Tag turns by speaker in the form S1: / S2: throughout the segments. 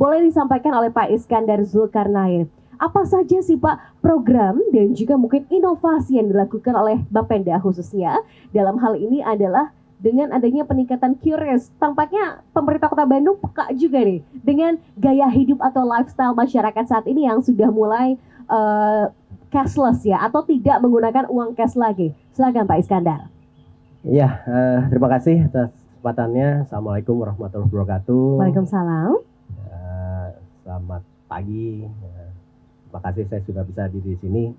S1: boleh disampaikan oleh Pak Iskandar Zulkarnain. Apa saja sih Pak program dan juga mungkin inovasi yang dilakukan oleh Bapenda khususnya dalam hal ini adalah dengan adanya peningkatan QRIS, tampaknya pemerintah Kota Bandung peka juga nih dengan gaya hidup atau lifestyle masyarakat saat ini yang sudah mulai cashless ya, atau tidak menggunakan uang cash lagi. Silakan Pak Iskandar.
S2: Iya, terima kasih atas kesempatannya. Assalamualaikum warahmatullahi wabarakatuh.
S1: Waalaikumsalam.
S2: Selamat pagi. Terima kasih saya sudah bisa di sini.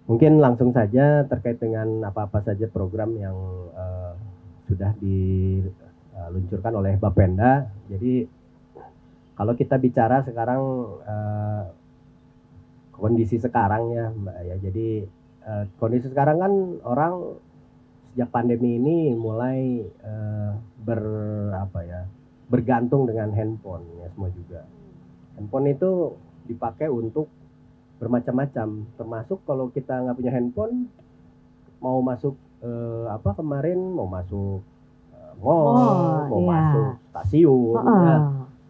S2: Mungkin langsung saja terkait dengan apa-apa saja program yang sudah diluncurkan oleh Bapenda. Jadi kalau kita bicara sekarang kondisi sekarang ya Mbak ya. Jadi kondisi sekarang kan orang sejak pandemi ini mulai bergantung dengan handphone ya semua juga. Handphone itu dipakai untuk bermacam-macam, termasuk kalau kita nggak punya handphone, mau masuk kemarin mau masuk mall, mau masuk stasiun, ya,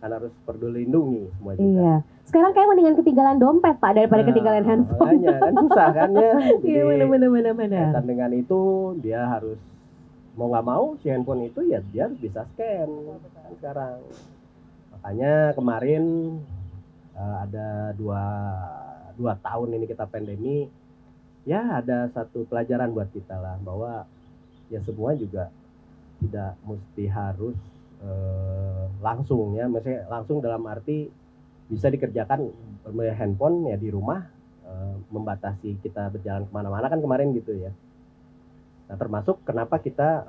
S2: kan harus peduli lindungi semua juga.
S1: Iya. Sekarang kayak mendingan ketinggalan dompet Pak daripada ketinggalan handphone.
S2: Makanya kan susah kan ya.
S1: Iya benar.
S2: Kaitan dengan itu dia harus mau nggak mau si handphone itu ya dia harus bisa scan kan sekarang. Makanya kemarin ada dua tahun ini kita pandemi, ya ada satu pelajaran buat kita lah bahwa ya semua juga tidak mesti harus langsung ya, maksudnya langsung dalam arti bisa dikerjakan melalui handphone ya di rumah, membatasi kita berjalan kemana-mana kan kemarin gitu ya. Nah termasuk kenapa kita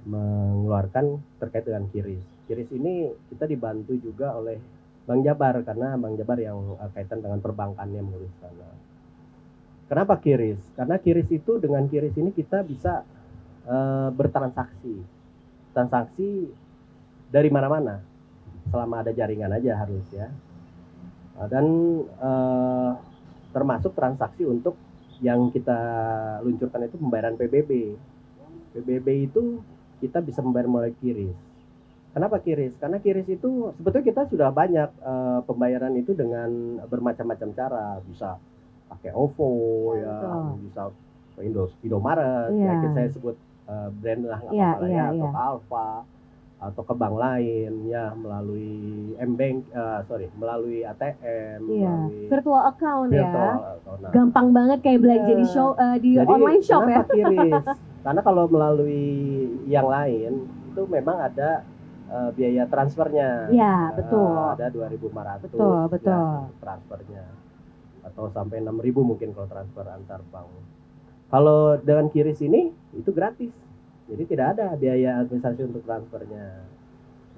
S2: mengeluarkan terkait dengan QRIS. QRIS ini kita dibantu juga oleh Bank Jabar karena Bank Jabar yang kaitan dengan perbankannya mengurus sana. Kenapa QRIS? Karena QRIS itu dengan QRIS ini kita bisa bertransaksi dari mana-mana selama ada jaringan aja harus ya. Dan termasuk transaksi untuk yang kita luncurkan itu pembayaran PBB. PBB itu kita bisa membayar melalui QRIS. Kenapa QRIS? Karena QRIS itu sebetulnya kita sudah banyak pembayaran itu dengan bermacam-macam cara. Bisa pakai OVO ya, bisa Indomaret, ya saya sebut brand lah nggak apa-apa ya, atau ke Alfa atau ke bank lain ya, melalui melalui ATM, melalui
S1: virtual account ya. Nah, gampang banget kayak belanja di online shop ya.
S2: QRIS? Karena kalau melalui yang lain itu memang ada biaya transfernya.
S1: Ya, betul.
S2: Ada 2.500.
S1: Betul.
S2: Ya, transfernya. Atau sampai 6.000 mungkin kalau transfer antar bank. Kalau dengan QRIS ini itu gratis. Jadi tidak ada biaya administrasi untuk transfernya.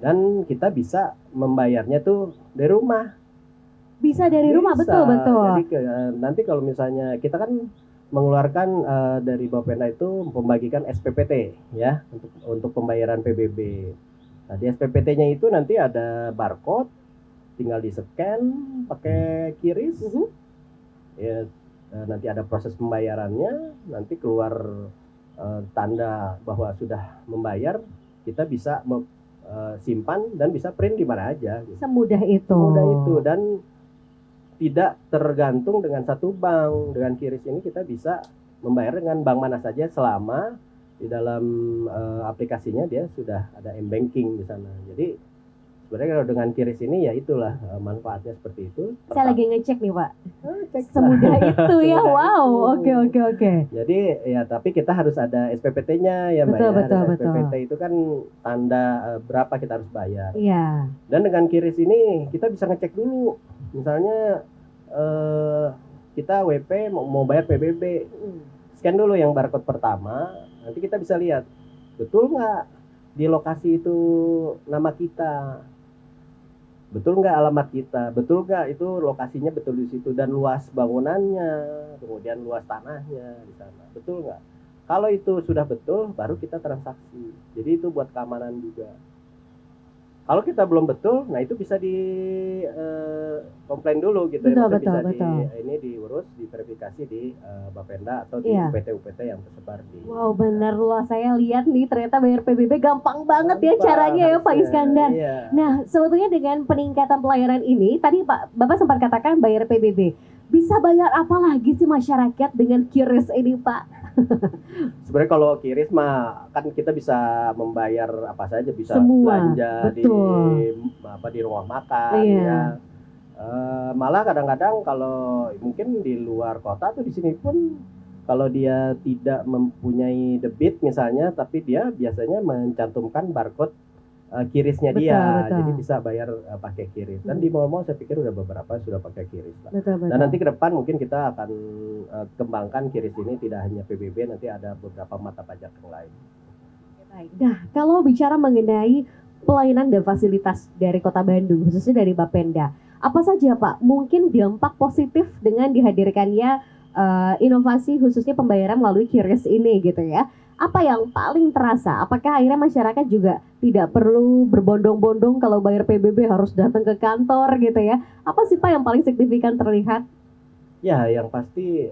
S2: Dan kita bisa membayarnya tuh dari rumah.
S1: Bisa dari rumah, betul.
S2: Jadi nanti kalau misalnya kita kan mengeluarkan dari Bapenda itu membagikan SPPT ya untuk pembayaran PBB. Nah di SPPT-nya itu nanti ada barcode, tinggal di-scan pakai QRIS. Ya, nanti ada proses pembayarannya, nanti keluar tanda bahwa sudah membayar, kita bisa simpan dan bisa print di mana aja. Gitu.
S1: Semudah itu.
S2: Dan tidak tergantung dengan satu bank. Dengan QRIS ini kita bisa membayar dengan bank mana saja selama di dalam aplikasinya dia sudah ada m-banking di sana. Jadi sebenarnya kalau dengan QRIS ini ya itulah manfaatnya seperti itu.
S1: Saya lagi ngecek nih Pak. Semudah itu ya. Wow. Oke.
S2: Jadi ya tapi kita harus ada SPPT-nya ya Mbak.
S1: Betul.
S2: SPPT itu kan tanda berapa kita harus bayar.
S1: Iya.
S2: Dan dengan QRIS ini kita bisa ngecek dulu. Misalnya kita WP mau bayar PBB. Scan dulu yang barcode pertama. Nanti kita bisa lihat betul nggak di lokasi itu nama kita, betul nggak alamat kita, betul nggak itu lokasinya betul di situ dan luas bangunannya, kemudian luas tanahnya di sana, betul nggak? Kalau itu sudah betul, baru kita transaksi. Jadi itu buat keamanan juga. Kalau kita belum betul, nah itu bisa komplain dulu gitu
S1: Betul,
S2: ya, maksudnya
S1: betul,
S2: bisa
S1: betul.
S2: ini diurus, diverifikasi di Bapenda atau di
S1: Iya.
S2: UPT-UPT yang tersebar di.
S1: Wow, bener loh. Saya lihat nih ternyata bayar PBB gampang banget ya
S2: Gampang
S1: caranya ya Pak
S2: harusnya,
S1: Iskandar.
S2: iya.
S1: Nah, sebetulnya dengan peningkatan pelayanan ini, tadi Bapak sempat katakan bayar PBB. Bisa bayar apa lagi sih masyarakat dengan QRIS ini Pak?
S2: Sebenarnya kalau QRIS mah kan kita bisa membayar apa saja, bisa
S1: Semua,
S2: belanja
S1: betul.
S2: di rumah makan
S1: Iya.
S2: ya. Malah kadang-kadang kalau mungkin di luar kota tuh di sini pun kalau dia tidak mempunyai debit misalnya, tapi dia biasanya mencantumkan barcode QRIS-nya
S1: Betul,
S2: dia,
S1: betul.
S2: jadi bisa bayar pakai QRIS. Dan di mall-mall saya pikir udah beberapa sudah pakai QRIS lah.
S1: Betul, betul.
S2: Dan nanti ke depan mungkin kita akan kembangkan QRIS ini tidak hanya PBB, nanti ada beberapa mata pajak yang lain.
S1: Nah, kalau bicara mengenai pelayanan dan fasilitas dari Kota Bandung, khususnya dari Bapenda, apa saja Pak mungkin dampak positif dengan dihadirkannya inovasi khususnya pembayaran melalui QRIS ini gitu ya? Apa yang paling terasa? Apakah akhirnya masyarakat juga tidak perlu berbondong-bondong kalau bayar PBB harus datang ke kantor gitu ya? Apa sih Pak yang paling signifikan terlihat?
S2: Ya, yang pasti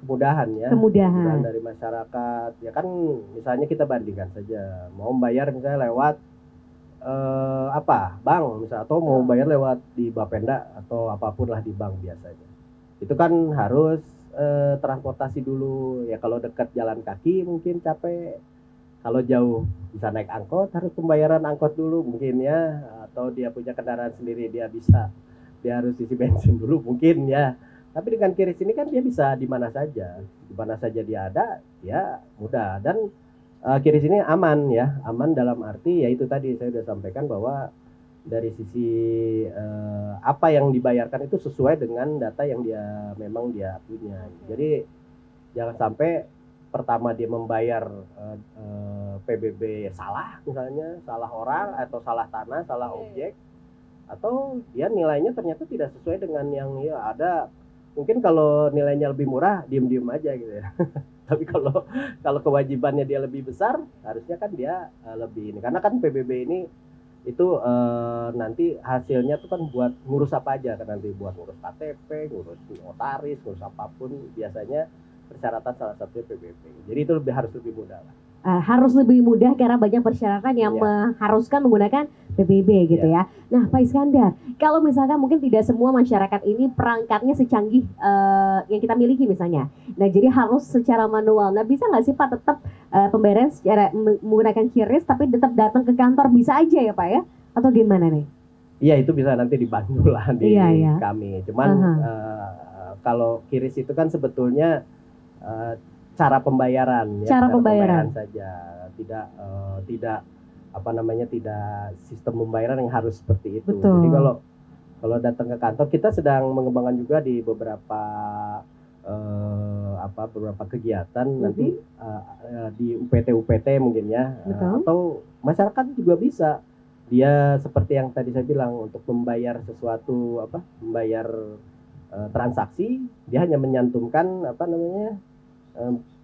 S2: kemudahan ya.
S1: Kemudahan
S2: dari masyarakat. Ya kan misalnya kita bandingkan saja, mau bayar misalnya lewat bank misalnya, atau mau bayar lewat di Bapenda atau apapun lah di bank biasanya. Itu kan harus transportasi dulu. Ya kalau dekat jalan kaki mungkin capek. Kalau jauh bisa naik angkot, harus pembayaran angkot dulu mungkin ya, atau dia punya kendaraan sendiri dia harus isi bensin dulu mungkin ya. Tapi dengan QRIS ini kan dia bisa di mana saja dia ada, ya mudah. Dan QRIS ini aman ya, aman dalam arti ya itu tadi saya sudah sampaikan bahwa dari sisi apa yang dibayarkan itu sesuai dengan data yang memang dia punya. Jadi jangan sampai pertama dia membayar PBB salah, misalnya salah orang atau salah tanah, salah objek, atau dia nilainya ternyata tidak sesuai dengan yang ya ada. Mungkin kalau nilainya lebih murah, diem-diem aja gitu ya. Tapi kalau kewajibannya dia lebih besar, harusnya kan dia lebih ini. Karena kan PBB ini itu nanti hasilnya tuh kan buat ngurus apa aja kan, nanti buat ngurus KTP, ngurus notaris, ngurus apapun, biasanya persyaratan salah satunya PBB. Jadi itu harus lebih mudah lah.
S1: Harus lebih mudah karena banyak persyaratan yang mengharuskan menggunakan PBB gitu ya. Nah Pak Iskandar, kalau misalkan mungkin tidak semua masyarakat ini perangkatnya secanggih yang kita miliki misalnya. Nah jadi harus secara manual. Nah bisa nggak sih Pak tetap pembayaran secara menggunakan QRIS tapi tetap datang ke kantor, bisa aja ya Pak ya? Atau gimana nih?
S2: Iya itu bisa nanti dibantu lah di kami. Cuman kalau QRIS itu kan sebetulnya cara pembayaran ya, cara pembayaran saja, tidak tidak sistem pembayaran yang harus seperti itu.
S1: Betul.
S2: Jadi kalau datang ke kantor, kita sedang mengembangkan juga di beberapa beberapa kegiatan nanti di UPT mungkin ya, atau masyarakat juga bisa dia seperti yang tadi saya bilang, untuk membayar sesuatu membayar transaksi, dia hanya menyantumkan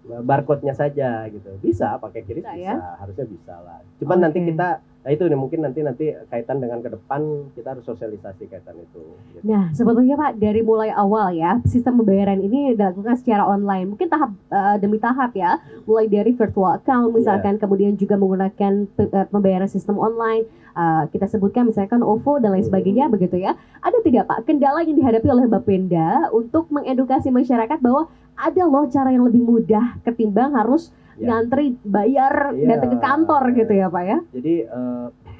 S2: barcode-nya saja gitu. Bisa pakai QRIS, bisa, harusnya bisa lah. Cuman nanti kita itu mungkin nanti kaitan dengan ke depan kita harus sosialisasi kaitan itu. Gitu.
S1: Nah, sebetulnya Pak dari mulai awal ya sistem pembayaran ini dilakukan secara online. Mungkin tahap demi tahap ya. Mulai dari virtual account misalkan, kemudian juga menggunakan pembayaran sistem online. Kita sebutkan misalkan OVO dan lain sebagainya begitu ya. Ada tidak Pak kendala yang dihadapi oleh Bapenda untuk mengedukasi masyarakat bahwa ada loh cara yang lebih mudah ketimbang harus ngantri bayar datang ke kantor gitu ya Pak ya?
S2: Jadi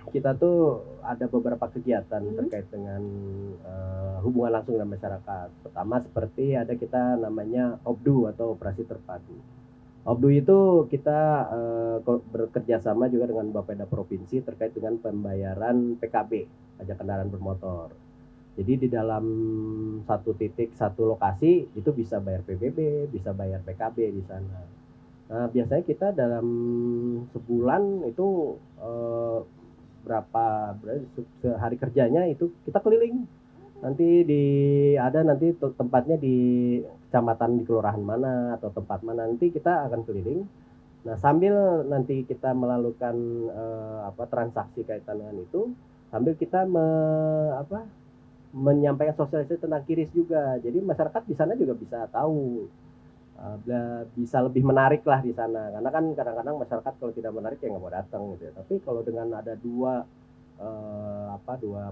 S2: kita tuh ada beberapa kegiatan terkait dengan hubungan langsung dengan masyarakat. Pertama seperti ada kita namanya OBDU atau operasi terpadu. OBDU itu kita bekerja sama juga dengan Bapenda Provinsi terkait dengan pembayaran PKB, pajak kendaraan bermotor. Jadi di dalam satu titik, satu lokasi itu bisa bayar PBB, bisa bayar PKB di sana. Nah, biasanya kita dalam sebulan itu sehari kerjanya itu kita keliling. Nanti nanti tempatnya di kecamatan, di kelurahan mana atau tempat mana, nanti kita akan keliling. Nah, sambil nanti kita melakukan transaksi kaitan dengan itu, sambil kita menyampaikan sosialisasi tentang QRIS juga. Jadi masyarakat di sana juga bisa tahu, bisa lebih menarik lah di sana. Karena kan kadang-kadang masyarakat kalau tidak menarik ya nggak mau datang gitu ya. Tapi kalau dengan ada dua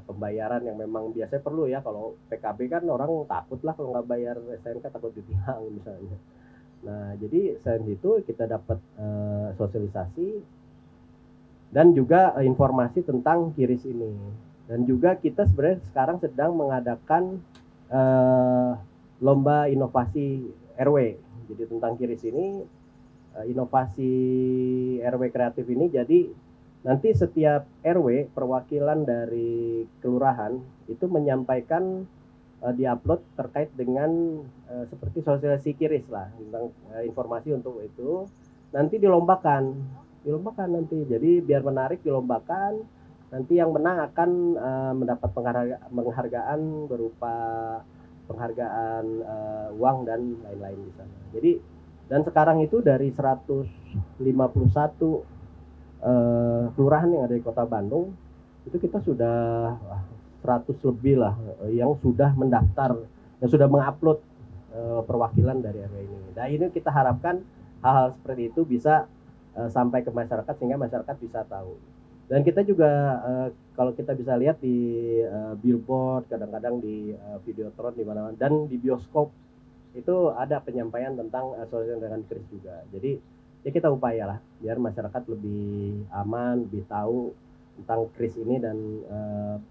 S2: pembayaran yang memang biasanya perlu ya, kalau PKB kan orang takut lah kalau nggak bayar STNK, takut ditilang misalnya. Nah jadi selain itu kita dapat sosialisasi dan juga informasi tentang QRIS ini. Dan juga kita sebenarnya sekarang sedang mengadakan lomba inovasi RW. Jadi tentang QRIS ini, inovasi RW kreatif ini, jadi nanti setiap RW perwakilan dari kelurahan itu menyampaikan diupload terkait dengan seperti sosialisasi QRIS lah, tentang informasi untuk itu, nanti dilombakan nanti. Jadi biar menarik dilombakan, nanti yang menang akan mendapat penghargaan berupa penghargaan uang dan lain-lain di sana. Jadi dan sekarang itu dari 151 kelurahan yang ada di Kota Bandung, itu kita sudah 100 lebih lah yang sudah mendaftar, yang sudah mengupload perwakilan dari RW ini. Nah ini kita harapkan hal-hal seperti itu bisa sampai ke masyarakat sehingga masyarakat bisa tahu. Dan kita juga kalau kita bisa lihat di billboard, kadang-kadang di videotron di mana-mana, dan di bioskop itu ada penyampaian tentang sosialisasi dengan QRIS juga. Jadi ya kita upayalah biar masyarakat lebih aman, lebih tahu tentang QRIS ini dan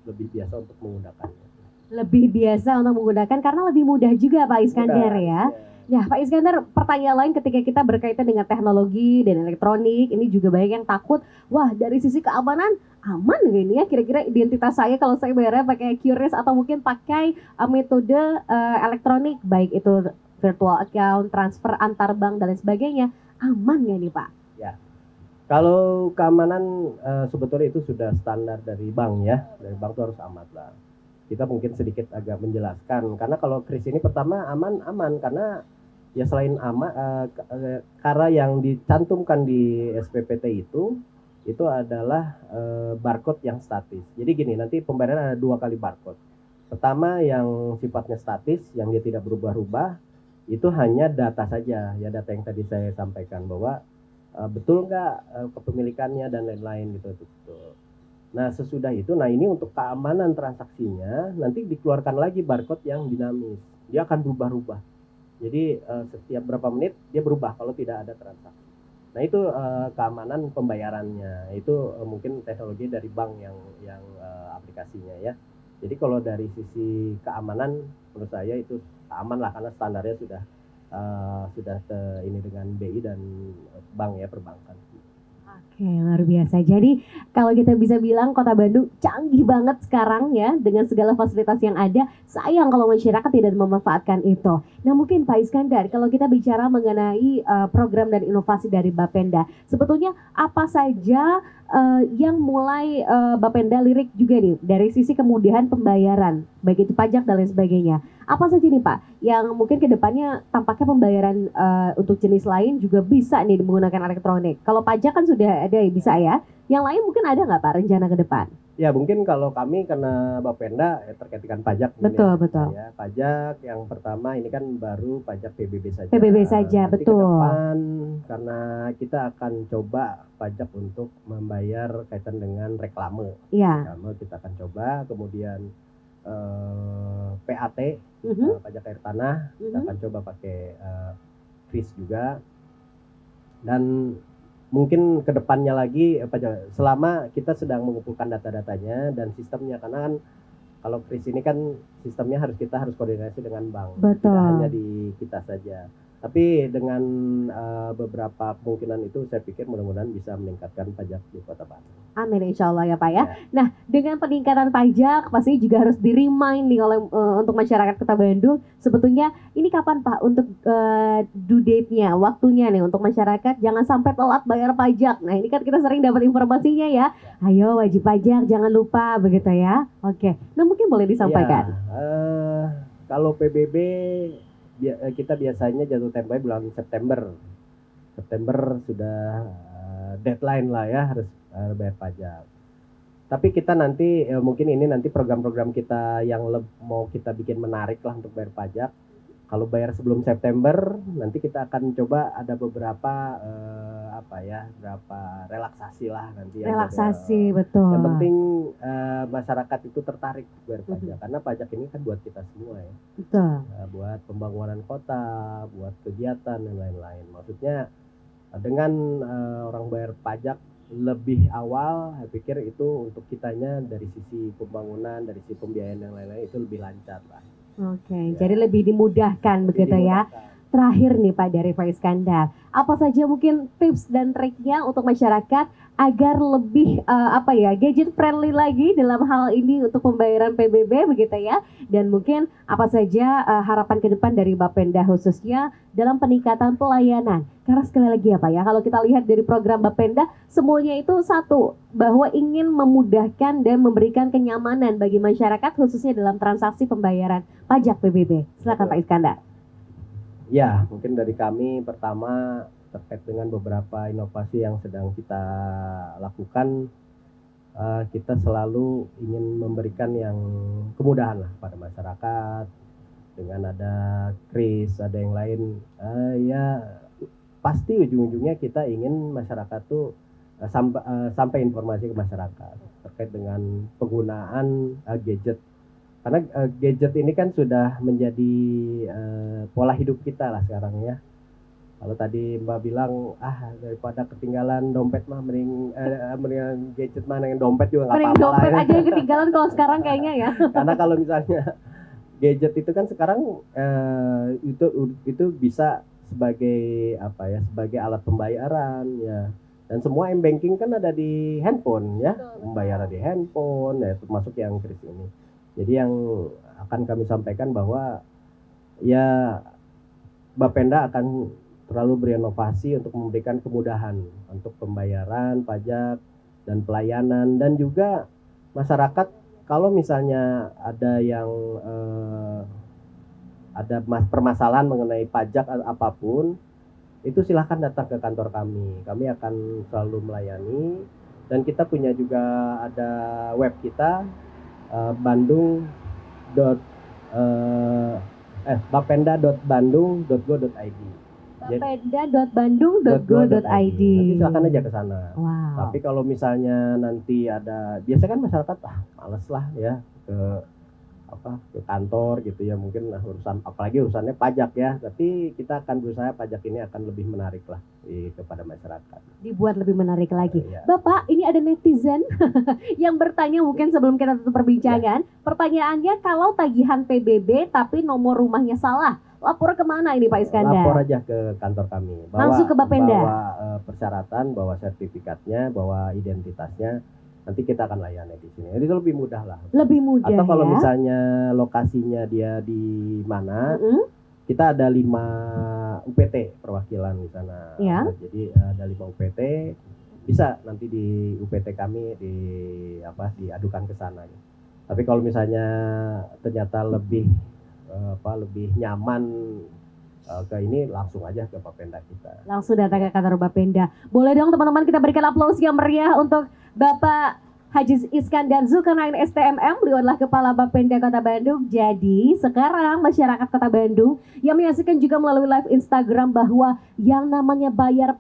S2: lebih biasa untuk menggunakannya.
S1: Lebih biasa untuk menggunakan karena lebih mudah juga Pak Iskandar ya. Ya Pak Iskandar, pertanyaan lain ketika kita berkaitan dengan teknologi dan elektronik, ini juga banyak yang takut, wah dari sisi keamanan aman gak ini ya, kira-kira identitas saya kalau saya bayarnya pakai QRIS atau mungkin pakai metode elektronik, baik itu virtual account, transfer antar bank dan lain sebagainya, aman gak nih Pak?
S2: Ya, kalau keamanan sebetulnya itu sudah standar dari bank ya, dari bank itu harus aman lah. Kita mungkin sedikit agak menjelaskan, karena kalau QRIS ini pertama aman karena ya selain aman, karena yang dicantumkan di SPPT itu adalah barcode yang statis. Jadi gini, nanti pembayaran ada 2 kali barcode. Pertama yang sifatnya statis, yang dia tidak berubah-ubah, itu hanya data saja, ya data yang tadi saya sampaikan bahwa betul nggak kepemilikannya dan lain-lain gitu. Nah sesudah itu, nah ini untuk keamanan transaksinya nanti dikeluarkan lagi barcode yang dinamis, dia akan berubah-ubah. Jadi setiap berapa menit dia berubah kalau tidak ada transaksi. Nah itu keamanan pembayarannya, itu mungkin teknologi dari bank yang aplikasinya ya. Jadi kalau dari sisi keamanan menurut saya itu aman lah, karena standarnya sudah ini dengan BI dan bank ya, perbankan.
S1: Oke, luar biasa. Jadi kalau kita bisa bilang Kota Bandung canggih banget sekarang ya dengan segala fasilitas yang ada. Sayang kalau masyarakat tidak memanfaatkan itu. Nah mungkin Pak Iskandar, kalau kita bicara mengenai program dan inovasi dari Bapenda, sebetulnya apa saja yang mulai Bapenda lirik juga nih dari sisi kemudahan pembayaran, baik itu pajak dan lain sebagainya. Apa saja nih Pak yang mungkin kedepannya tampaknya pembayaran untuk jenis lain juga bisa nih menggunakan elektronik. Kalau pajak kan sudah ada ya, bisa ya. Yang lain mungkin ada nggak Pak rencana ke depan?
S2: Ya mungkin kalau kami karena Bapenda terkait dengan pajak.
S1: Betul,
S2: ya,
S1: betul.
S2: Ya, pajak yang pertama ini kan baru pajak PBB saja.
S1: PBB saja,
S2: nanti
S1: betul.
S2: ke depan karena kita akan coba pajak untuk membayar kaitan dengan reklame.
S1: Iya.
S2: Reklame kita akan coba, kemudian PAT, pajak air tanah, kita akan coba pakai QRIS juga. Dan mungkin kedepannya lagi selama kita sedang mengumpulkan data-datanya dan sistemnya, karena kan kalau QRIS ini kan sistemnya kita harus koordinasi dengan bank.
S1: Betul.
S2: Tidak hanya di kita saja. Tapi dengan beberapa kemungkinan itu saya pikir mudah-mudahan bisa meningkatkan pajak di Kota Bandung.
S1: Amin insya Allah ya Pak ya. Nah dengan peningkatan pajak pasti juga harus di-remind nih oleh untuk masyarakat Kota Bandung. Sebetulnya ini kapan Pak untuk due date-nya, waktunya nih untuk masyarakat jangan sampai telat bayar pajak. Nah ini kan kita sering dapat informasinya ya. Ayo wajib pajak jangan lupa begitu ya. Oke. Nah mungkin boleh disampaikan.
S2: Ya, kalau PBB kita biasanya jatuh temponya bulan September. September sudah deadline lah ya, harus bayar pajak. Tapi kita nanti mungkin ini nanti program-program kita yang mau kita bikin menarik lah untuk bayar pajak. Kalau bayar sebelum September, nanti kita akan coba ada beberapa beberapa relaksasi lah nanti.
S1: Relaksasi, betul.
S2: Yang penting masyarakat itu tertarik bayar pajak, karena pajak ini kan buat kita semua ya.
S1: Betul.
S2: Buat pembangunan kota, buat kegiatan dan lain-lain. Maksudnya dengan orang bayar pajak lebih awal, saya pikir itu untuk kitanya dari sisi pembangunan, dari sisi pembiayaan dan lain-lain itu lebih lancar lah.
S1: Oke, jadi lebih dimudahkan begitu ya. Terakhir nih Pak dari Pak Iskandar, apa saja mungkin tips dan triknya untuk masyarakat agar lebih gadget friendly lagi dalam hal ini untuk pembayaran PBB begitu ya, dan mungkin apa saja harapan ke depan dari Bapenda khususnya dalam peningkatan pelayanan, karena sekali lagi ya Pak ya, kalau kita lihat dari program Bapenda semuanya itu satu, bahwa ingin memudahkan dan memberikan kenyamanan bagi masyarakat khususnya dalam transaksi pembayaran pajak PBB. Silakan Pak Iskandar.
S2: Ya, mungkin dari kami pertama terkait dengan beberapa inovasi yang sedang kita lakukan, kita selalu ingin memberikan yang kemudahan lah pada masyarakat dengan ada kris, ada yang lain. Ya pasti ujung-ujungnya kita ingin masyarakat tuh sampai informasi ke masyarakat terkait dengan penggunaan gadget. Karena gadget ini kan sudah menjadi pola hidup kita lah sekarang ya. Kalau tadi Mbak bilang, daripada ketinggalan dompet mah mending gadget mah, dengan dompet juga nggak apa-apa lah.
S1: Dompet aja yang ketinggalan kalau sekarang kayaknya ya.
S2: Karena kalau misalnya gadget itu kan sekarang itu bisa sebagai sebagai alat pembayaran ya. Dan semua m-banking kan ada di handphone ya, pembayaran di handphone ya, termasuk yang kris ini. Jadi yang akan kami sampaikan bahwa ya Bapenda akan terlalu berinovasi untuk memberikan kemudahan untuk pembayaran pajak dan pelayanan, dan juga masyarakat kalau misalnya ada yang ada permasalahan mengenai pajak atau apapun, itu silahkan datang ke kantor kami. Kami akan selalu melayani, dan kita punya juga ada web kita bapenda.bandung.go.id.
S1: bapenda.bandung.go.id.
S2: Nanti silakan aja ke sana.
S1: Wow.
S2: Tapi kalau misalnya nanti biasanya kan masyarakat males lah ya ke kantor gitu ya, mungkin apalagi urusannya pajak ya. Tapi kita akan berusaha pajak ini akan lebih menarik lah kepada masyarakat.
S1: Dibuat lebih menarik lagi.
S2: Ya.
S1: Bapak, ini ada netizen yang bertanya mungkin sebelum kita tutup perbincangan. Ya. Pertanyaannya, kalau tagihan PBB tapi nomor rumahnya salah, lapor kemana ini Pak Iskandar?
S2: Lapor aja ke kantor kami.
S1: Langsung ke Bapenda.
S2: Bawa persyaratan, bawa sertifikatnya, bawa identitasnya. Nanti kita akan layani di sini. Jadi itu lebih mudah lah.
S1: Lebih mudah.
S2: Atau kalau
S1: ya?
S2: misalnya lokasinya dia di mana, kita ada 5 UPT perwakilan di sana.
S1: Ya.
S2: Jadi ada 5 UPT, bisa nanti di UPT kami diadukan ke sana. Tapi kalau misalnya ternyata lebih nyaman ke ini, langsung aja ke Bapenda kita.
S1: Langsung datang ke kantor Bapenda. Boleh dong teman-teman kita berikan aplaus yang meriah untuk Bapak Haji Iskandar Zulkarnain STMM, beliau adalah Kepala Bapenda Kota Bandung. Jadi sekarang masyarakat Kota Bandung yang menyaksikan juga melalui live Instagram bahwa yang namanya bayar